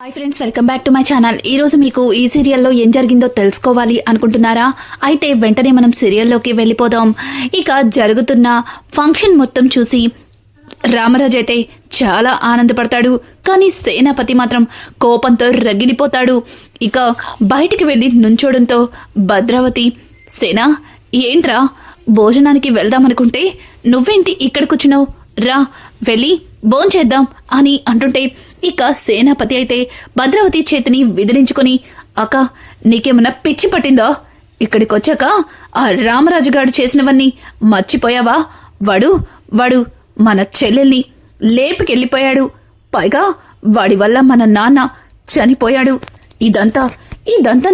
Hi friends, welcome back to my channel. ఈ రోజు మీకు ఈ సీరియల్లో ఏం జరిగిందో తెలుసుకోవాలి అనుకుంటున్నారా? అయితే వెంటనే మనం సీరియల్లోకి వెళ్ళిపోదాం. ఇక జరుగుతున్న ఫంక్షన్ మొత్తం చూసి రామరాజు అయితే చాలా ఆనందపడతాడు. కానీ సేనాపతి మాత్రం కోపంతో రగిలిపోతాడు. ఇక బయటికి వెళ్ళి నుంచోడంతో భద్రావతి, సేనా ఏంట్రా భోజనానికి వెళ్దామనుకుంటే నువ్వేంటి ఇక్కడ కూర్చున్నావు, రా వెళ్ళి భోంచేద్దాం అని అంటుంటే ఇక సేనాపతి అయితే భద్రావతి చేతిని విదిలించుకొని, అక్క నీకేమన్నా పిచ్చి పట్టిందా? ఇక్కడికొచ్చాక ఆ రామరాజుగాడు చేసినవన్నీ మర్చిపోయావా? వాడు మన చెల్లెల్ని లేపుకెళ్ళిపోయాడు. పైగా వాడి వల్ల మన నాన్న చనిపోయాడు. ఇదంతా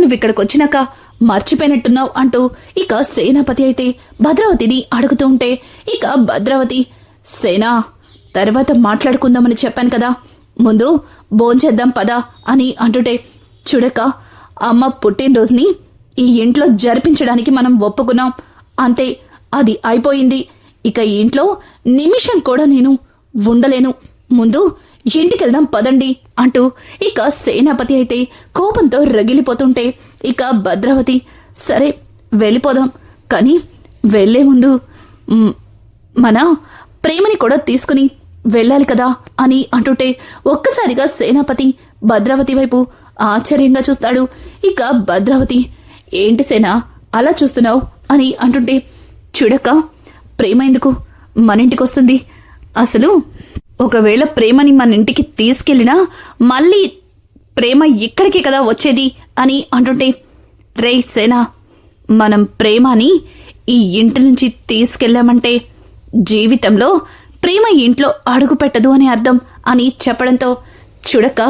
నువ్విక్కడికొచ్చినాక మర్చిపోయినట్టున్నావు అంటూ ఇక సేనాపతి అయితే భద్రావతిని అడుగుతూ ఉంటే ఇక భద్రావతి, సేనా తర్వాత మాట్లాడుకుందామని చెప్పాను కదా, ముందు భోంచేద్దాం పదా అని అంటుంటే, చూడక అమ్మ పుట్టినరోజుని ఈ ఇంట్లో జరిపించడానికి మనం ఒప్పుకున్నాం, అంతే, అది అయిపోయింది. ఇక ఈ ఇంట్లో నిమిషం కూడా నేను ఉండలేను. ముందు ఇంటికెళ్దాం పదండి అంటూ ఇక సేనాపతి అయితే కోపంతో రగిలిపోతుంటే ఇక భద్రావతి, సరే వెళ్ళిపోదాం, కానీ వెళ్లే ముందు మన ప్రేమని కూడా తీసుకుని వెళ్ళాలి కదా అని అంటుంటే ఒక్కసారిగా సేనాపతి భద్రావతి వైపు ఆశ్చర్యంగా చూస్తాడు. ఇక భద్రావతి, ఏంటి సేనా అలా చూస్తున్నావు అని అంటుంటే, చూడక్క ప్రేమ ఎందుకు మన ఇంటికి వస్తుంది? అసలు ఒకవేళ ప్రేమని మన ఇంటికి తీసుకెళ్ళినా మళ్ళీ ప్రేమ ఇక్కడికి కదా వచ్చేది అని అంటుంటే, రే సేనా, మనం ప్రేమని ఈ ఇంటి నుంచి తీసుకెళ్ళామంటే జీవితంలో ప్రేమ ఇంట్లో అడుగు పెట్టదు అని అర్థం అని చెప్పడంతో, చూడక్క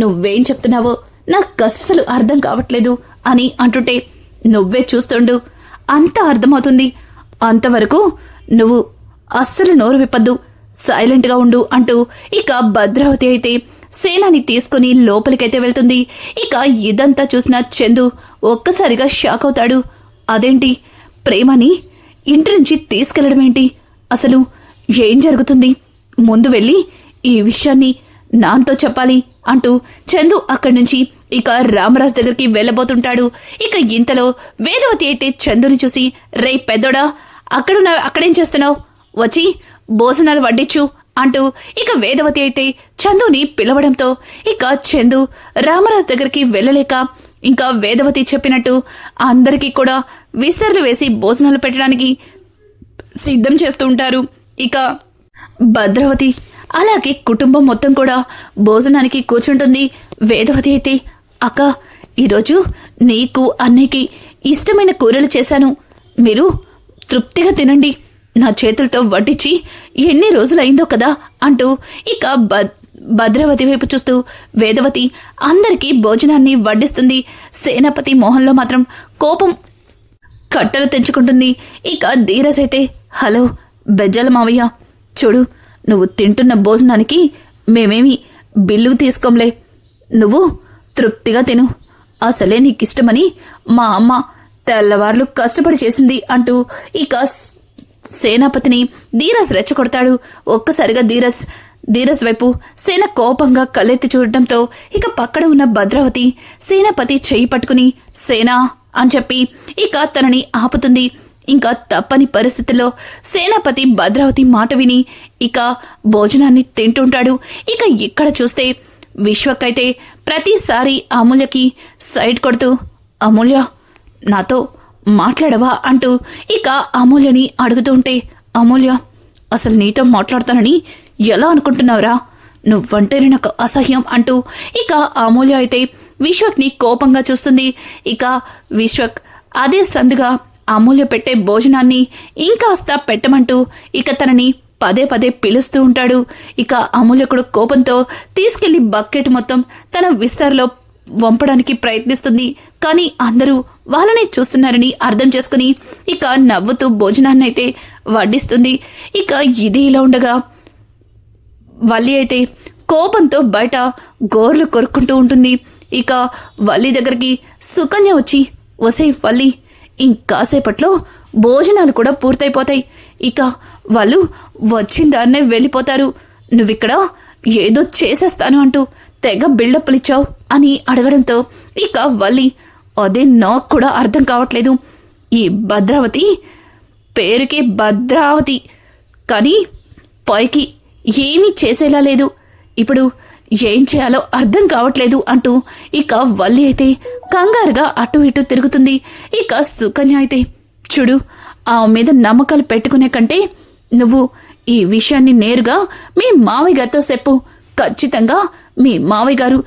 నువ్వేం చెప్తున్నావో నాకు అస్సలు అర్థం కావట్లేదు అని అంటుంటే, నువ్వే చూస్తుండు అంత అర్థమవుతుంది, అంతవరకు నువ్వు అస్సలు నోరు విప్పద్దు, సైలెంట్గా ఉండు అంటూ ఇక భద్రావతి అయితే సేనాని తీసుకుని లోపలికైతే వెళ్తుంది. ఇక ఇదంతా చూసిన చందు ఒక్కసారిగా షాక్ అవుతాడు. అదేంటి ప్రేమని ఇంటి నుంచి తీసుకెళ్లడం ఏంటి? అసలు ఏం జరుగుతుంది? ముందు వెళ్ళి ఈ విషయాన్ని నాతో చెప్పాలి అంటూ చందు అక్కడి నుంచి ఇక రామరాజ్ దగ్గరికి వెళ్ళబోతుంటాడు. ఇక ఇంతలో వేదవతి అయితే చందుని చూసి, రే పెద్దోడా, అక్కడేం చేస్తున్నావు? వచ్చి భోజనాలు వడ్డించు అంటూ ఇక వేదవతి అయితే చందుని పిలవడంతో ఇక చందు రామరాజ్ దగ్గరికి వెళ్ళలేక ఇంకా వేదవతి చెప్పినట్టు అందరికీ కూడా విస్తర్లు వేసి భోజనాలు పెట్టడానికి సిద్ధం చేస్తూ ఉంటారు. ఇక భద్రావతి అలాగే కుటుంబం మొత్తం కూడా భోజనానికి కూర్చుంటుంది. వేదవతి అయితే, అక్క ఈరోజు నీకు అన్నయ్యకి ఇష్టమైన కూరలు చేశాను, మీరు తృప్తిగా తినండి, నా చేతులతో వడ్డించి ఎన్ని రోజులైందో కదా అంటూ ఇక భద్రావతి వైపు చూస్తూ వేదవతి అందరికీ భోజనాన్ని వడ్డిస్తుంది. సేనాపతి మోహన్లో మాత్రం కోపం కట్టలు తెంచుకుంటుంది. ఇక ధీరజ్ అయితే, హలో బెజ్జల మావయ్య, చూడు నువ్వు తింటున్న భోజనానికి మేమేమి బిల్లు తీసుకోంలే, నువ్వు తృప్తిగా తిను, అసలే నీకిష్టమని మా అమ్మ తెల్లవార్లు కష్టపడి చేసింది అంటూ ఇక సేనాపతిని ధీరజ్ రెచ్చగొడతాడు. ఒక్కసారిగా ధీరజ్ వైపు సేన కోపంగా కళ్ళెత్తి చూడటంతో ఇక పక్కన ఉన్న భద్రావతి సేనాపతి చెయ్యి పట్టుకుని సేనా అని చెప్పి ఇక తనని ఆపుతుంది. ఇంకా తప్పని పరిస్థితుల్లో సేనాపతి భద్రావతి మాట విని ఇక భోజనాన్ని తింటుంటాడు. ఇక ఇక్కడ చూస్తే విశ్వకైతే ప్రతిసారి అమూల్యకి సైడ్ కొడుతూ, అమూల్య నాతో మాట్లాడవా అంటూ ఇక అమూల్యని అడుగుతూ ఉంటే, అమూల్య అసలు నీతో మాట్లాడతానని ఎలా అనుకుంటున్నావురా, నువ్వంటేనే నాకు అసహ్యం అంటూ ఇక అమూల్య అయితే విశ్వక్ని కోపంగా చూస్తుంది. ఇక విశ్వక్ అదే సందుగా అమూల్య పెట్టే భోజనాన్ని ఇంకాస్త పెట్టమంటూ ఇక తనని పదే పదే పిలుస్తూ ఉంటాడు. ఇక అమూల్య కూడా కోపంతో తీసుకెళ్లి బకెట్ మొత్తం తన విస్తారలో వంపడానికి ప్రయత్నిస్తుంది. కానీ అందరూ వాళ్ళనే చూస్తున్నారని అర్థం చేసుకుని ఇక నవ్వుతూ భోజనాన్ని అయితే వడ్డిస్తుంది. ఇక ఇది ఇలా ఉండగా వల్లి అయితే కోపంతో బయట గోర్లు కొరుక్కుంటూ ఉంటుంది. ఇక వల్లి దగ్గరికి సుకన్య వచ్చి, వసే వల్లి, ఇంకాసేపట్లో భోజనాలు కూడా పూర్తయిపోతాయి, ఇక వాళ్ళు వచ్చిన దాన్నే వెళ్ళిపోతారు, నువ్విక్కడ ఏదో చేసేస్తాను అంటూ తెగ బిల్డప్లు ఇచ్చావు అని అడగడంతో ఇక వల్లి అదే నాకు కూడా అర్థం కావట్లేదు. ఈ భద్రావతి పేరుకే భద్రావతి, కానీ పైకి ఏమీ చేసేలా లేదు. ఇప్పుడు ఏం చేయాలో అర్థం కావట్లేదు అంటూ ఇక వల్లి అయితే కంగారుగా అటు ఇటు తిరుగుతుంది. ఇక సుకన్య అయితే చూడు, ఆ మీద నమ్మకాలు పెట్టుకునే కంటే నువ్వు ఈ విషయాన్ని నేరుగా మీ మావయ్య గారితో చెప్పు. ఖచ్చితంగా మీ మావయ్య గారు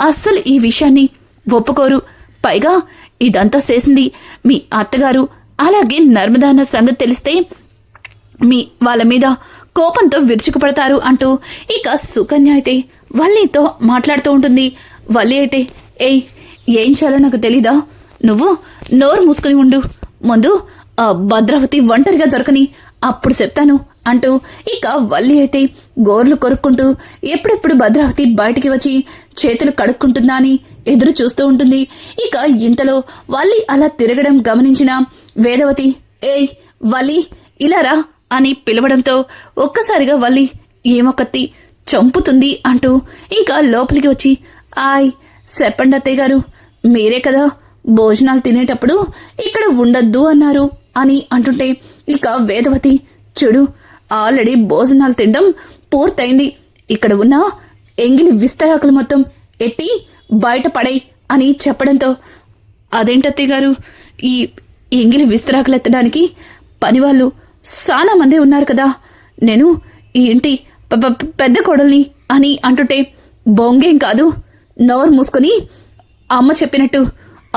అస్సలు ఈ విషయాన్ని ఒప్పుకోరు. పైగా ఇదంతా చేసింది మీ అత్తగారు, అలాగే నర్మదా అన్న సంగతి తెలిస్తే మీ వాళ్ళ మీద కోపంతో విరుచుకుపడతారు అంటూ ఇక సుకన్య అయితే వల్లితో మాట్లాడుతూ ఉంటుంది. వల్లి అయితే ఏం చేయాలో నాకు తెలీదా, నువ్వు నోరు మూసుకుని ఉండు, ముందు ఆ భద్రావతి ఒంటరిగా దొరకని, అప్పుడు చెప్తాను అంటూ ఇక వల్లి అయితే గోర్లు కొరుక్కుంటూ ఎప్పుడెప్పుడు భద్రావతి బయటికి వచ్చి చేతులు కడుక్కుంటుందా అని ఎదురు చూస్తూ ఉంటుంది. ఇక ఇంతలో వల్లి అలా తిరగడం గమనించిన వేదవతి వల్లి ఇలా రా అని పిలవడంతో ఒక్కసారిగా వల్లి ఏమొకత్తి చంపుతుంది అంటూ ఇంకా లోపలికి వచ్చి చెప్పండి అత్తయ్య గారు, మీరే కదా భోజనాలు తినేటప్పుడు ఇక్కడ ఉండొద్దు అన్నారు అని అంటుంటే ఇక వేదవతి చూడు, ఆల్రెడీ భోజనాలు తినడం పూర్తయింది, ఇక్కడ ఉన్న ఎంగిలి విస్తరాకులు మొత్తం ఎత్తి బయట పడేయ్ అని చెప్పడంతో అదేంటత్తయ్య గారు, ఈ ఎంగిలి విస్తరాకులు ఎత్తడానికి పనివాళ్ళు చాలా మంది ఉన్నారు కదా, నేను ఈ ఇంటి పెద్ద కోడల్ని అని అంటుంటే బొంగేం కాదు, నోరు మూసుకొని అమ్మ చెప్పినట్టు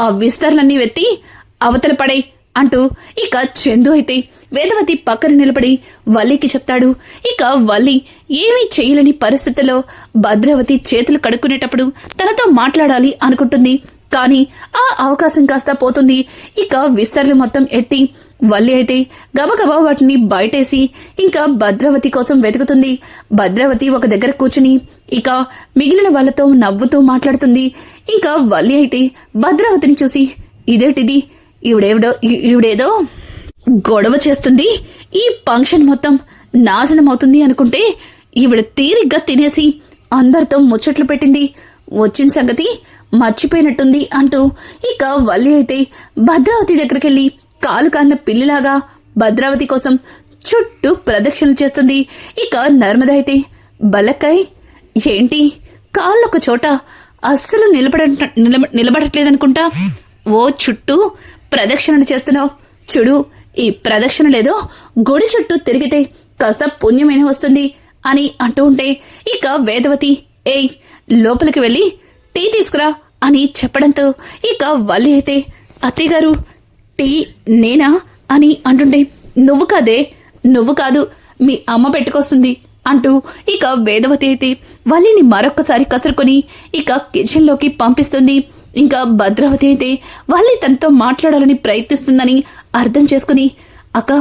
ఆ విస్తరణలన్నీ వెత్తి అవతల పడే అంటూ ఇక చందు అయితే వేదవతి పక్కన నిలబడి వల్లికి చెప్తాడు. ఇక వల్లి ఏమీ చేయలేని పరిస్థితుల్లో భద్రావతి చేతులు కడుక్కునేటప్పుడు తనతో మాట్లాడాలి అనుకుంటుంది. కానీ ఆ అవకాశం కాస్త పోతుంది. ఇక విస్తరణ మొత్తం ఎత్తి వల్లి అయితే గబగబా వాటిని బయటేసి ఇంకా భద్రావతి కోసం వెతుకుతుంది. భద్రావతి ఒక దగ్గర కూర్చుని ఇక మిగిలిన వాళ్ళతో నవ్వుతూ మాట్లాడుతుంది. ఇంకా వల్లి అయితే భద్రావతిని చూసి ఇదేంటిది, ఈవిడేదో గొడవ చేస్తుంది, ఈ ఫంక్షన్ మొత్తం నాశనం అవుతుంది అనుకుంటే ఈవిడ తీరిగ్గా తినేసి అందరితో ముచ్చట్లు పెట్టింది, వచ్చిన సంగతి మర్చిపోయినట్టుంది అంటూ ఇక వల్లి అయితే భద్రావతి దగ్గరికెళ్ళి కాలు కాన్న పిల్లిలాగా భద్రావతి కోసం చుట్టూ ప్రదక్షిణలు చేస్తుంది. ఇక నర్మద అయితే బలక్కాయ్ ఏంటి కాళ్ళొక చోట అస్సలు నిలబడట్లేదనుకుంటా, ఓ చుట్టూ ప్రదక్షిణలు చేస్తున్నావు, చూడు ఈ ప్రదక్షిణలేదో గుడి చుట్టూ తిరిగితే కాస్త పుణ్యమైన వస్తుంది అని అంటూ ఉంటే ఇక వేదవతి లోపలికి వెళ్ళి టీ తీసుకురా అని చెప్పడంతో ఇక వల్లి అయితే అత్తయ్య గారు టీ నేనా అని అంటుంటే నువ్వు కాదు మీ అమ్మ పెట్టుకొస్తుంది అంటూ ఇక వేదవతి అయితే వల్లిని మరొక్కసారి కసురుకొని ఇక కిచెన్లోకి పంపిస్తుంది. ఇంకా భద్రావతి అయితే వల్లి తనతో మాట్లాడాలని ప్రయత్నిస్తుందని అర్థం చేసుకుని అక్క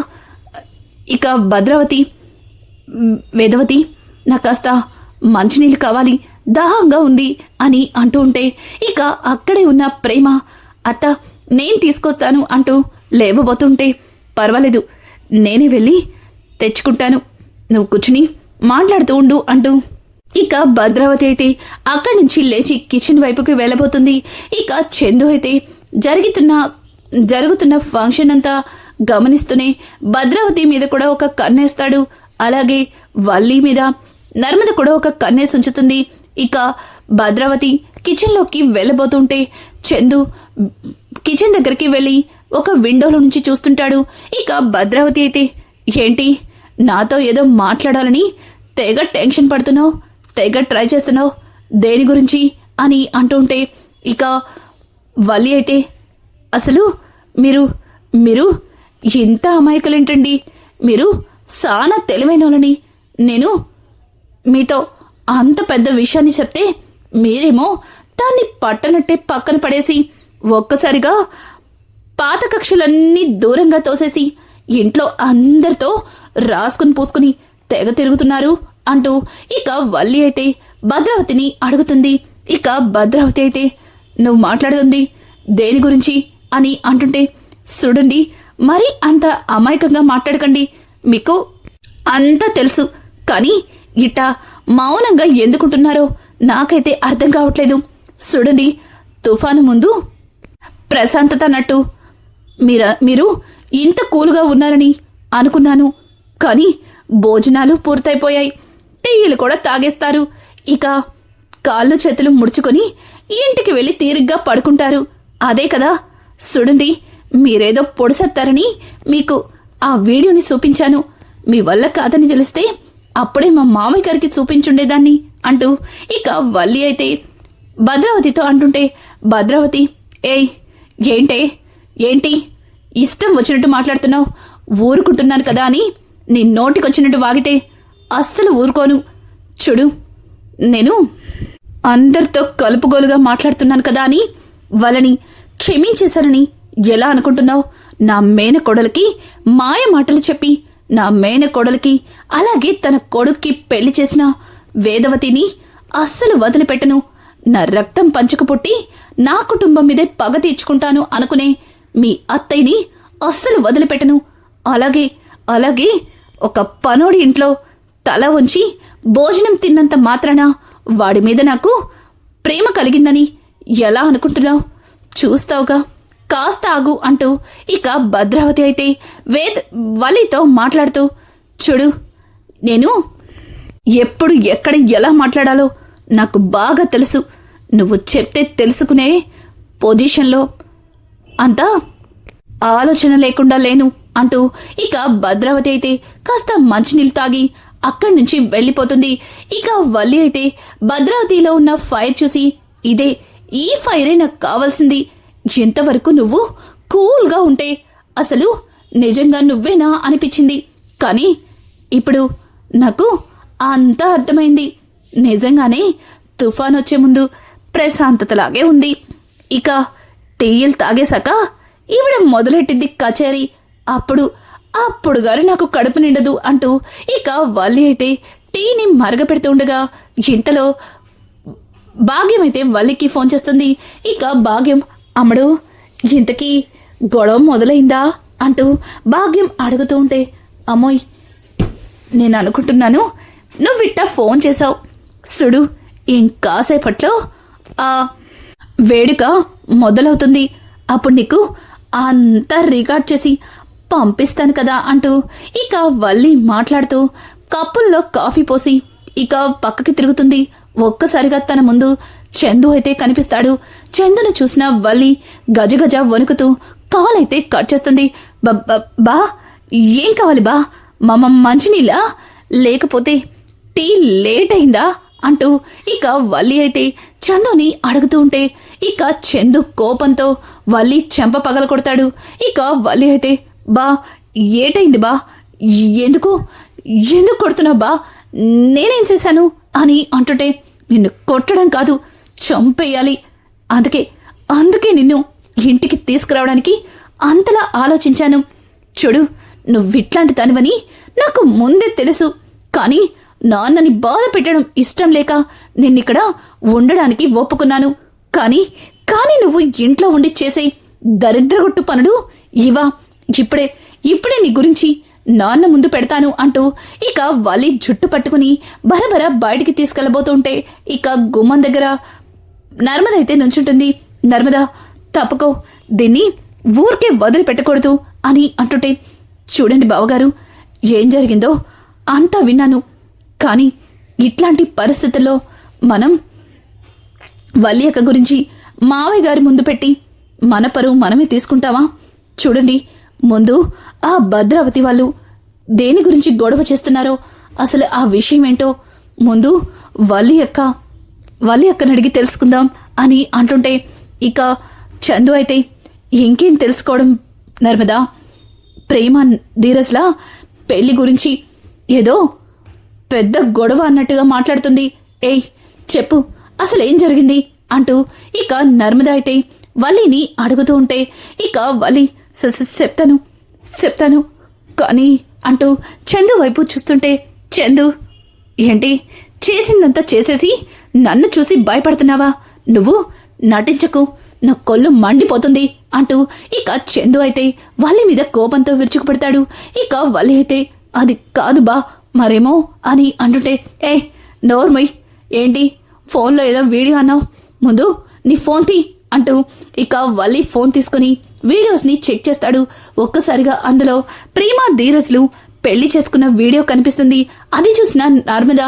ఇక భద్రావతి వేదవతి నాకు కాస్త మంచినీళ్ళు కావాలి, దాహంగా ఉంది అని అంటూ ఉంటే ఇక అక్కడే ఉన్న ప్రేమ అత్త నేను తీసుకొస్తాను అంటూ లేవబోతుంటే పర్వాలేదు నేనే వెళ్ళి తెచ్చుకుంటాను, నువ్వు కూర్చుని మాట్లాడుతూ ఉండు అంటూ ఇక భద్రావతి అయితే అక్కడి నుంచి లేచి కిచెన్ వైపుకి వెళ్ళబోతుంది. ఇక చందు అయితే జరుగుతున్న ఫంక్షన్ అంతా గమనిస్తూనే భద్రావతి మీద కూడా ఒక కన్నేస్తాడు. అలాగే వల్లి మీద నర్మద కూడా ఒక కన్నేసి ఉంచుతుంది. ఇక భద్రావతి కిచెన్లోకి వెళ్ళబోతుంటే చందు కిచెన్ దగ్గరికి వెళ్ళి ఒక విండోలో నుంచి చూస్తుంటాడు. ఇక భద్రావతి అయితే ఏంటి నాతో ఏదో మాట్లాడాలని తెగ టెన్షన్ పడుతున్నావు, తెగ ట్రై చేస్తున్నావు, దేని గురించి అని అంటుంటే ఇక వల్లి అయితే అసలు మీరు ఇంత అమాయకులేంటండి, మీరు చాలా తెలివైన వాళ్ళని నేను మీతో అంత పెద్ద విషయాన్ని చెప్తే మీరేమో దాన్ని పట్టనట్టే పక్కన పడేసి ఒక్కసారిగా పాత కక్షలన్నీ దూరంగా తోసేసి ఇంట్లో అందరితో రాసుకుని పూసుకుని తెగ తిరుగుతున్నారు అంటూ ఇక వల్లి అయితే భద్రావతిని అడుగుతుంది. ఇక భద్రావతి అయితే నువ్వు మాట్లాడుతుంది దేని గురించి అని అంటుంటే చూడండి మరి అంత అమాయకంగా మాట్లాడకండి, మీకు అంతా తెలుసు, కానీ ఇట్టా మౌనంగా ఎందుకుంటున్నారో నాకైతే అర్థం కావట్లేదు. చూడండి, తుఫాను ముందు ప్రశాంతత అన్నట్టు మీరు ఇంత కూలుగా ఉన్నారని అనుకున్నాను. కానీ భోజనాలు పూర్తయిపోయాయి, టీలు కూడా తాగేస్తారు. ఇక కాళ్ళు చేతులు ముడుచుకొని ఇంటికి వెళ్ళి తీరిగ్గా పడుకుంటారు. అదే కదా. చూడండి, మీరేదో పొడిసెత్తారని మీకు ఆ వీడియోని చూపించాను. మీ వల్ల కాదని తెలిస్తే అప్పుడే మా మామయ్య గారికి చూపించుండేదాన్ని అంటూ ఇక వల్లి అయితే భద్రావతితో అంటుంటే, భద్రావతి ఏయ్ ఏంటి ఇష్టం వచ్చినట్టు మాట్లాడుతున్నావు? ఊరుకుంటున్నాను కదా అని నీ నోటికొచ్చినట్టు వాగితే అస్సలు ఊరుకోను. చూడు, నేను అందరితో కలుపుగోలుగా మాట్లాడుతున్నాను కదా అని వాళ్ళని క్షమించేశానని ఎలా అనుకుంటున్నావు? నా మేనకోడలికి మాయ మాటలు చెప్పి నా మేనకోడలికి అలాగే తన కొడుక్కి పెళ్లి చేసిన వేదవతిని అస్సలు వదిలిపెట్టను. నా రక్తం పంచుకు పుట్టి నా కుటుంబం మీదే పగ తీర్చుకుంటాను అనుకునే మీ అత్తయ్యని అస్సలు వదిలిపెట్టను. అలాగే ఒక పనోడి ఇంట్లో తల ఉంచి భోజనం తిన్నంత మాత్రాన వాడి మీద నాకు ప్రేమ కలిగిందని ఎలా అనుకుంటున్నావు? చూస్తావుగా, కాస్త ఆగు అంటూ ఇక భద్రావతి అయితే వల్లితో మాట్లాడుతూ, చూడు, నేను ఎప్పుడు ఎక్కడ ఎలా మాట్లాడాలో నాకు బాగా తెలుసు. నువ్వు చెప్తే తెలుసుకునే పొజిషన్లో అంతా ఆలోచన లేకుండా లేను అంటూ ఇక భద్రావతి అయితే కాస్త మంచినీళ్ళు తాగి అక్కడి నుంచి వెళ్ళిపోతుంది. ఇక వల్లి అయితే భద్రావతిలో ఉన్న ఫైర్ చూసి, ఈ ఫైరే నాకు కావాల్సింది. ఎంతవరకు నువ్వు కూల్గా ఉంటే అసలు నిజంగా నువ్వేనా అనిపించింది. కానీ ఇప్పుడు నాకు అంతా అర్థమైంది. నిజంగానే తుఫాన్ వచ్చే ముందు ప్రశాంతతలాగే ఉంది. ఇక టీయలు తాగేశాక ఈవిడ మొదలెట్టింది కచేరీ. అప్పుడు గాని నాకు కడుపు నిండదు అంటూ ఇక వల్లి అయితే టీని మరగపెడుతుండగా ఇంతలో భాగ్యం అయితే వల్లికి ఫోన్ చేస్తుంది. ఇక భాగ్యం, అమ్మడు, ఇంతకీ గొడవ మొదలైందా అంటూ భాగ్యం అడుగుతూ ఉంటే, అమ్మోయ్, నేను అనుకుంటున్నాను నువ్విట్టా ఫోన్ చేశావు. సుడు, ఇంకాసేపట్లో ఆ వేడుక మొదలవుతుంది. అప్పుడు నీకు అంతా రికార్డ్ చేసి పంపిస్తాను కదా అంటూ ఇక వల్లి మాట్లాడుతూ కప్పుల్లో కాఫీ పోసి ఇక పక్కకి తిరుగుతుంది. ఒక్కసారిగా తన ముందు చందు అయితే కనిపిస్తాడు. చందును చూసిన వల్లి గజగజ వణుకుతూ కాల్ అయితే కట్ చేస్తుంది. బా ఏం కావాలి బా? మంచినీళ్ళ లేకపోతే టీ లేట్ అయిందా అంటూ ఇక వల్లి అయితే చందుని అడుగుతూ ఉంటే ఇక చందు కోపంతో వల్లి చెంప పగల కొడతాడు. ఇక వల్లి అయితే, బా ఏటైంది బా? ఎందుకు కొడుతున్నావు బా? నేనేం చేశాను అని అంటుంటే, నిన్ను కొట్టడం కాదు, చంపేయాలి. అందుకే నిన్ను ఇంటికి తీసుకురావడానికి అంతలా ఆలోచించాను. చూడు, నువ్విట్లాంటి దానివని నాకు ముందే తెలుసు. కానీ నాన్నని బాధ పెట్టడం ఇష్టం లేక నిన్నిక్కడ ఉండడానికి ఒప్పుకున్నాను. కానీ నువ్వు ఇంట్లో ఉండి చేసే దరిద్రగొట్టు పనులు ఇవా? ఇప్పుడే నీ గురించి నాన్న ముందు పెడతాను అంటూ ఇక వల్లి జుట్టు పట్టుకుని బరబర బయటికి తీసుకెళ్లబోతుంటే ఇక గుమ్మం దగ్గర నర్మద అయితే నుంచుంటుంది. నర్మదా, తప్పుకో, దీన్ని ఊరికే వదిలిపెట్టకూడదు అని అంటుంటే, చూడండి బావగారు, ఏం జరిగిందో అంతా విన్నాను. కానీ ఇట్లాంటి పరిస్థితుల్లో మనం వల్లి అక్క గురించి మావయ్య గారి ముందు పెట్టి మన పరువు మనమే తీసుకుంటావా? చూడండి, ముందు ఆ భద్రావతి వాళ్ళు దేని గురించి గొడవ చేస్తున్నారో, అసలు ఆ విషయం ఏంటో ముందు వల్లి అక్కని అడిగి తెలుసుకుందాం అని అంటుంటే ఇక చందు అయితే, ఇంకేం తెలుసుకోవడం నర్మదా, ప్రేమ ధీరజ్లా పెళ్లి గురించి ఏదో పెద్ద గొడవ అన్నట్టుగా మాట్లాడుతుంది. ఏయ్ చెప్పు, అసలేం జరిగింది అంటూ ఇక నర్మద అయితే వల్లిని అడుగుతూ ఉంటే ఇక వల్లి చెప్తాను కానీ అంటూ చందు వైపు చూస్తుంటే, చందు, ఏంటి చేసిందంతా చేసేసి నన్ను చూసి భయపడుతున్నావా? నువ్వు నటించకు, నా కొల్లు మండిపోతుంది అంటూ ఇక చందు అయితే వల్లి మీద కోపంతో విరుచుకుపడతాడు. ఇక వల్లి అయితే, అది కాదు బా, మరేమో అని అంటుంటే, నోర్మయ్, ఏంటి ఫోన్లో ఏదో వీడియో అన్నావు, ముందు నీ ఫోన్ తీ అంటూ ఇక వల్లి ఫోన్ తీసుకుని వీడియోస్ని చెక్ చేస్తాడు. ఒక్కసారిగా అందులో ప్రేమ ధీరజ్లు పెళ్లి చేసుకున్న వీడియో కనిపిస్తుంది. అది చూసిన నర్మద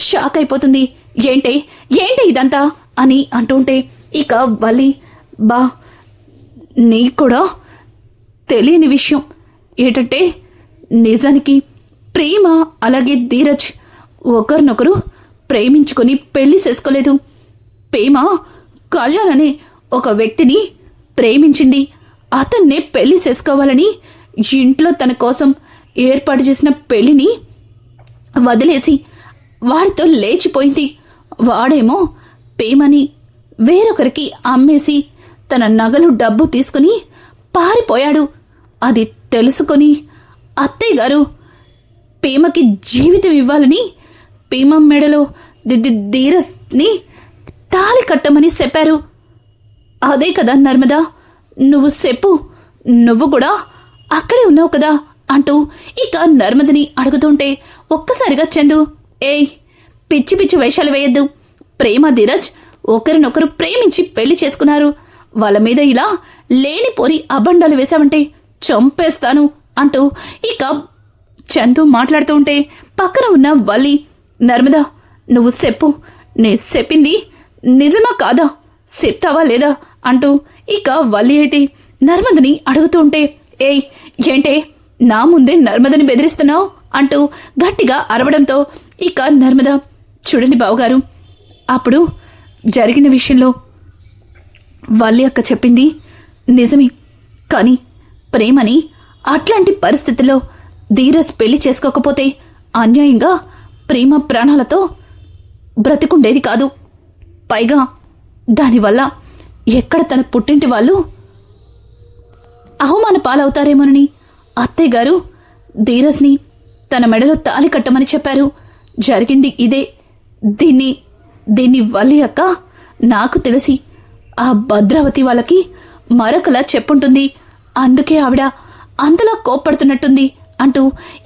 షాక్ అయిపోతుంది. ఏంటి ఇదంతా అని అంటుంటే ఇక వల్లి, బా నీకు కూడా తెలియని విషయం ఏంటంటే నిజానికి ప్రేమ అలాగే ధీరజ్ ఒకరినొకరు ప్రేమించుకొని పెళ్లి చేసుకోలేదు. ప్రేమ కళ్యాణ్ అనే ఒక వ్యక్తిని ప్రేమించింది. అతన్నే పెళ్లి చేసుకోవాలని ఇంట్లో తన కోసం ఏర్పాటు చేసిన పెళ్లిని వదిలేసి వాడితో లేచిపోయింది. వాడేమో ప్రేమని వేరొకరికి అమ్మేసి తన నగలు డబ్బు తీసుకుని పారిపోయాడు. అది తెలుసుకొని అత్తయ్య గారు ప్రేమకి జీవితం ఇవ్వాలని ప్రేమ మెడలో ధీరజ్ని తాళి కట్టమని చెప్పారు. అదే కదా నర్మదా, నువ్వు చెప్పు, నువ్వు కూడా అక్కడే ఉన్నావు కదా అంటూ ఇక నర్మదని అడుగుతుంటే ఒక్కసారిగా చందు, ఏయ్ పిచ్చి పిచ్చి వేషాలు వేయద్దు. ప్రేమ ధీరజ్ ఒకరినొకరు ప్రేమించి పెళ్లి చేసుకున్నారు. వాళ్ళ మీద ఇలా లేనిపోని అబండాలు వేశావంటే చంపేస్తాను అంటూ ఇక చందు మాట్లాడుతూ ఉంటే పక్కన ఉన్న వల్లి, నర్మదా నువ్వు చెప్పు, నేను చెప్పింది నిజమా కాదా, చెప్తావా లేదా అంటూ ఇక వల్లి అయితే నర్మదని అడుగుతూ ఉంటే, ఏయ్ ఏంటే నా ముందే నర్మదని బెదిరిస్తున్నావు అంటూ గట్టిగా అరవడంతో ఇక నర్మద, చూడండి బావగారు, అప్పుడు జరిగిన విషయంలో వల్లి అక్క చెప్పింది నిజమే, కానీ ప్రేమని అట్లాంటి పరిస్థితుల్లో ధీరజ్ పెళ్లి చేసుకోకపోతే అన్యాయంగా ప్రేమ ప్రాణాలతో బ్రతికుండేది కాదు. పైగా దానివల్ల ఎక్కడ తన పుట్టింటి వాళ్ళు అవమాన పాలవుతారేమోనని అత్తయ్య గారు ధీరజ్ని తన మెడలో తాళి కట్టమని చెప్పారు. జరిగింది ఇదే. దీన్ని వల్లి అక్క నాకు తెలిసి ఆ భద్రావతి వాళ్ళకి మరొకలా చెప్పుంటుంది. అందుకే ఆవిడ అంతలా కోప్పడుతున్నట్టుంది అంటూ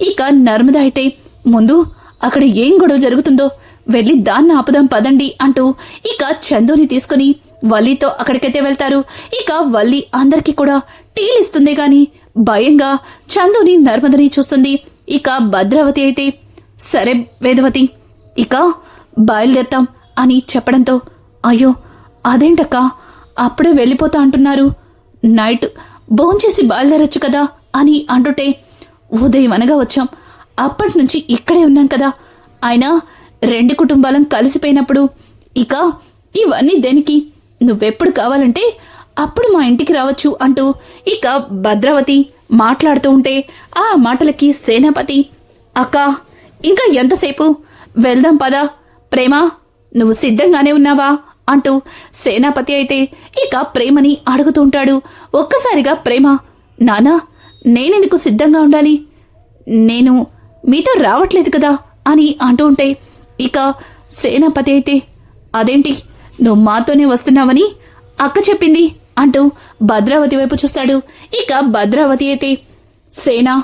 ఇక నర్మద అయితే, ముందు అక్కడ ఏం గొడవ జరుగుతుందో వెళ్ళి దాన్ని ఆపుదాం పదండి అంటూ ఇక చందుని తీసుకుని వల్లితో అక్కడికైతే వెళ్తారు. ఇక వల్లి అందరికీ కూడా టీలిస్తుంది గాని భయంగా చందుని నర్మదని చూస్తుంది. ఇక భద్రావతి అయితే, సరే వేదవతి ఇక బయలుదేరతాం అని చెప్పడంతో, అయ్యో అదేంటక్క అప్పుడే వెళ్ళిపోతా అంటున్నారు, నైట్ భోంచేసి బయలుదేరొచ్చు కదా అని అంటుంటే, ఉదయం అనగా వచ్చాం, అప్పటి నుంచి ఇక్కడే ఉన్నాం కదా, అయినా రెండు కుటుంబాలం కలిసిపోయినప్పుడు ఇక ఇవన్నీ దేనికి, నువ్వెప్పుడు కావాలంటే అప్పుడు మా ఇంటికి రావచ్చు అంటూ ఇక భద్రావతి మాట్లాడుతూ ఉంటే ఆ మాటలకి సేనాపతి, అక్క ఇంకా ఎంతసేపు, వెళ్దాం పదా, ప్రేమ నువ్వు సిద్ధంగానే ఉన్నావా అంటూ సేనాపతి అయితే ఇక ప్రేమని అడుగుతూ ఉంటాడు. ఒక్కసారిగా ప్రేమ, నానా నేనెందుకు సిద్ధంగా ఉండాలి, నేను మీతో రావట్లేదు కదా అని అంటూ ఉంటే ఇక సేనాపతి అయితే, అదేంటి నువ్వు మాతోనే వస్తున్నావని అక్క చెప్పింది అంటూ భద్రావతి వైపు చూస్తాడు. ఇక భద్రావతి అయితే, సేనా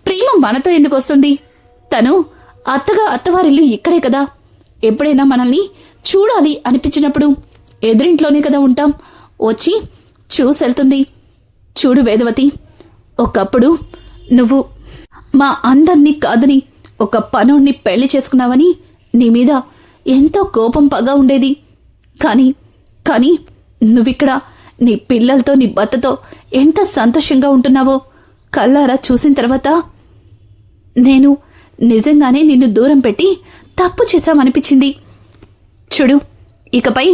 ప్రేమ మనతో ఎందుకు వస్తుంది, తను అత్తవారిల్లు ఇక్కడే కదా, ఎప్పుడైనా మనల్ని చూడాలి అనిపించినప్పుడు ఎదురింట్లోనే కదా ఉంటాం, వచ్చి చూసెళ్తుంది. చూడు వేదవతి, ఒకప్పుడు నువ్వు మా అందరినీ కాదని ఒక పనోడిని పెళ్లి చేసుకున్నావని నీ మీద ఎంతో కోపం పగా ఉండేది. కానీ నువ్విక్కడ నీ పిల్లలతో నీ భర్తతో ఎంత సంతోషంగా ఉంటున్నావో కళ్ళారా చూసిన తర్వాత నేను నిజంగానే నిన్ను దూరం పెట్టి తప్పు చేశామనిపించింది. చూడు, ఇకపై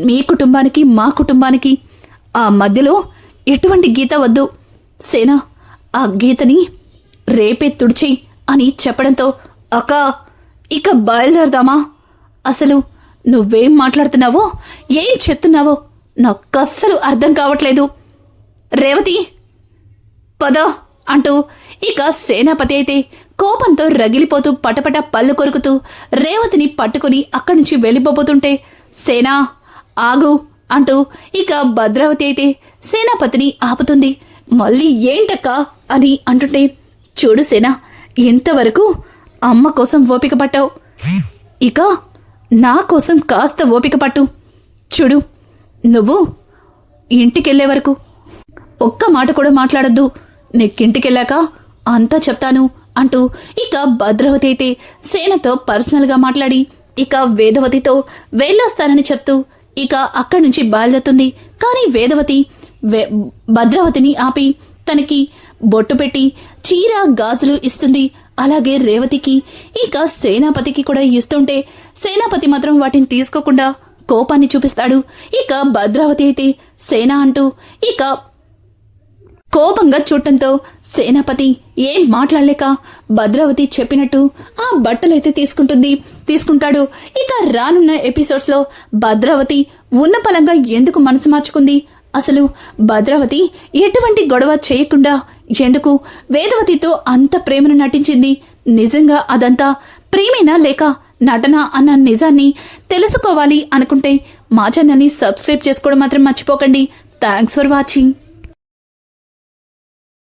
మీ కుటుంబానికి మా కుటుంబానికి ఆ మధ్యలో ఎటువంటి గీత వద్దు. సేనా ఆ గీతని రేపే తుడిచేయి అని చెప్పడంతో, అక్క ఇక బయలుదేరదామా, అసలు నువ్వేం మాట్లాడుతున్నావో ఏం చెప్తున్నావో నాకు అస్సలు అర్థం కావట్లేదు. రేవతి పద అంటూ ఇక సేనాపతి అయితే కోపంతో రగిలిపోతూ పటపట పళ్ళు కొరుకుతూ రేవతిని పట్టుకుని అక్కడి నుంచి వెళ్ళిపోతుంటే, సేనా ఆగు అంటూ ఇక భద్రావతి అయితే సేనాపతిని ఆపుతుంది. మళ్ళీ ఏంటక్క అని అంటుంటే, చూడు సేనా, ఇంతవరకు అమ్మ కోసం ఓపిక పట్టావు, ఇక నా కోసం కాస్త ఓపిక పట్టు. చూడు, నువ్వు ఇంటికెళ్లే వరకు ఒక్క మాట కూడా మాట్లాడొద్దు. నీకింటికెళ్ళాక అంతా చెప్తాను అంటూ ఇక భద్రావతి అయితే సేనతో పర్సనల్గా మాట్లాడి ఇక వేదవతితో వెళ్ళొస్తానని చెప్తూ ఇక అక్కడి నుంచి బయలుదేరుతుంది. కానీ వేదవతి భద్రావతిని ఆపి తనకి బొట్టు పెట్టి చీర గాజులు ఇస్తుంది. అలాగే రేవతికి ఇక సేనాపతికి కూడా ఇస్తుంటే సేనాపతి మాత్రం వాటిని తీసుకోకుండా కోపాన్ని చూపిస్తాడు. ఇక భద్రావతి అయితే సేన అంటూ ఇక కోపంగా చూడటంతో సేనాపతి ఏం మాట్లాడలేక భద్రావతి చెప్పినట్టు ఆ బట్టలైతే తీసుకుంటాడు. ఇక రానున్న ఎపిసోడ్స్ లో భద్రావతి ఉన్న పలంగా ఎందుకు మనసు మార్చుకుంది, అసలు భద్రావతి ఎటువంటి గొడవ చేయకుండా ఎందుకు వేదవతితో అంత ప్రేమను నటించింది, నిజంగా అదంతా ప్రేమేనా లేక నటన అన్న నిజాన్ని తెలుసుకోవాలి అనుకుంటే మా ఛానల్ని సబ్స్క్రైబ్ చేసుకోవడం మాత్రం మర్చిపోకండి. Thanks for watching.